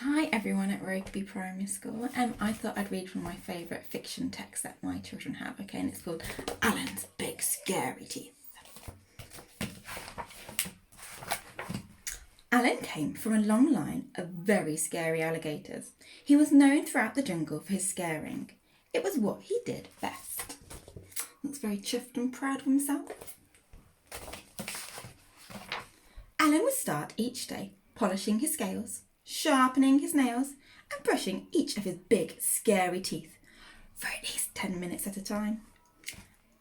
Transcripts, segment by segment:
Hi everyone at Rugby Primary School. I thought I'd read from my favourite fiction text that my children have, okay, and it's called Alan's Big Scary Teeth. Alan came from a long line of very scary alligators. He was known throughout the jungle for his scaring. It was what he did best. Looks very chuffed and proud of himself. Alan would start each day polishing his scales, sharpening his nails, and brushing each of his big, scary teeth for at least 10 minutes at a time,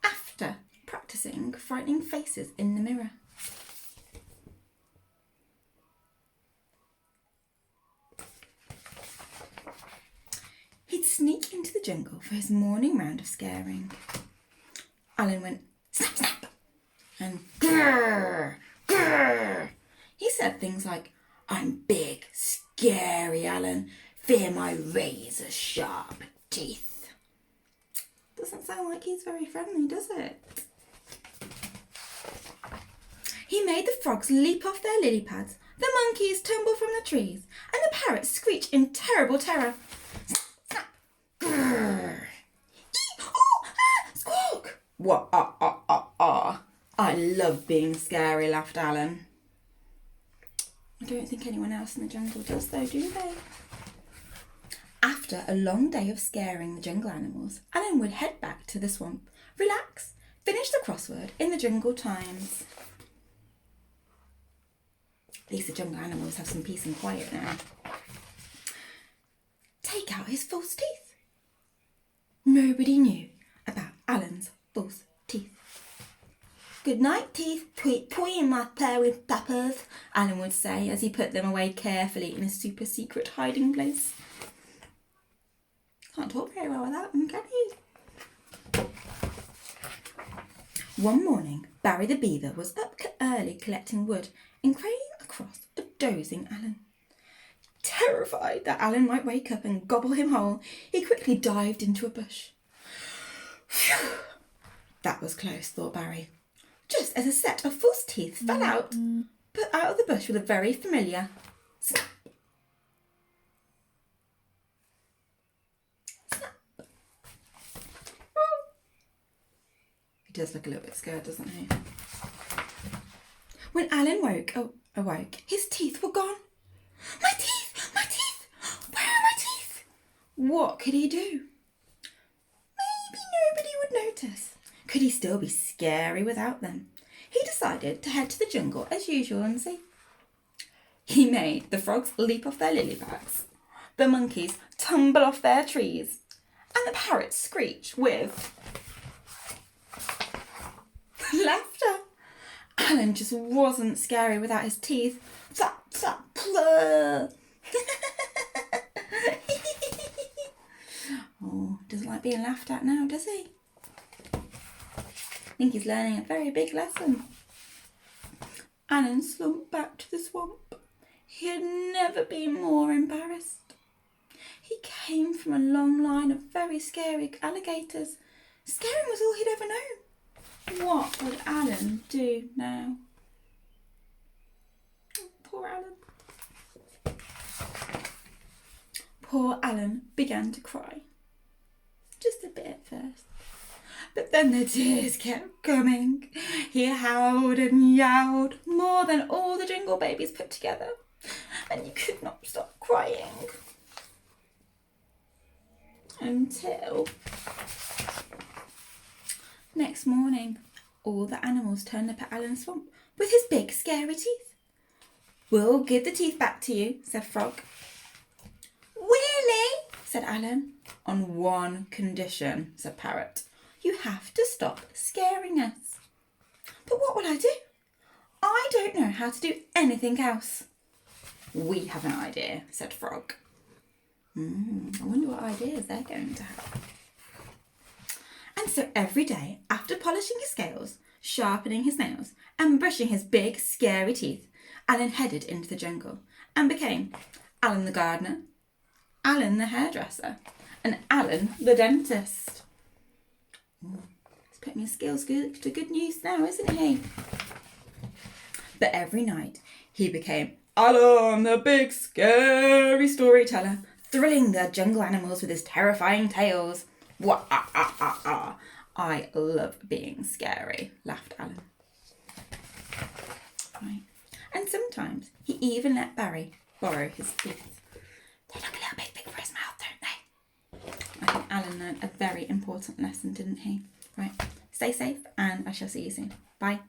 after practicing frightening faces in the mirror. He'd sneak into the jungle for his morning round of scaring. Alan went snap, snap, and grrr, grrr. He said things like, "I'm big, scary Alan. Fear my razor-sharp teeth." Doesn't sound like he's very friendly, does it? He made the frogs leap off their lily pads, the monkeys tumble from the trees, and the parrots screech in terrible terror. Snap, snap, grrr. Ee, oh, ah, squawk. What, I love being scary, laughed Alan. I don't think anyone else in the jungle does though, do they? After a long day of scaring the jungle animals, Alan would head back to the swamp, relax, finish the crossword in the Jungle Times. At least the jungle animals have some peace and quiet now. Take out his false teeth. Nobody knew about Alan's false teeth. "Good night, teeth, tweet tweet my pair with peppers," Alan would say as he put them away carefully in his super secret hiding place. Can't talk very well without them, can you? One morning, Barry the Beaver was up early collecting wood and craning across a dozing Alan. Terrified that Alan might wake up and gobble him whole, he quickly dived into a bush. Phew! That was close, thought Barry. Just as a set of false teeth fell out, put out of the bush with a very familiar snap. Snap. He does look a little bit scared, doesn't he? When Alan awoke, his teeth were gone. My teeth! My teeth! Where are my teeth? What could he do? Maybe nobody would notice. Could he still be scary without them? He decided to head to the jungle as usual and see. He made the frogs leap off their lily pads, the monkeys tumble off their trees, and the parrots screech with laughter. Alan just wasn't scary without his teeth. Zap, zap, plur. Oh, doesn't like being laughed at now, does he? I think he's learning a very big lesson. Alan slumped back to the swamp. He had never been more embarrassed. He came from a long line of very scary alligators. Scaring was all he'd ever known. What would Alan do now? Oh, poor Alan. Poor Alan began to cry. Just a bit at first. But then the tears kept coming. He howled and yowled more than all the jungle babies put together, and he could not stop crying until next morning. All the animals turned up at Alan's swamp with his big scary teeth. "We'll give the teeth back to you," said Frog. "Really?" said Alan. "On one condition," said Parrot. "You have to stop scaring us." "But what will I do? I don't know how to do anything else." "We have an idea," said Frog. I wonder what ideas they're going to have. And so every day, after polishing his scales, sharpening his nails, and brushing his big, scary teeth, Alan headed into the jungle and became Alan the gardener, Alan the hairdresser, and Alan the dentist. He's putting his skills to good use now, isn't he? But every night he became Alan, the big scary storyteller, thrilling the jungle animals with his terrifying tales. Wah, ah, ah, ah, ah. I love being scary, laughed Alan. Right. And sometimes he even let Barry borrow his teeth. They look a little bit big for his mouth, don't they? I think Alan learned a very important lesson, didn't he? Right. Stay safe and I shall see you soon. Bye.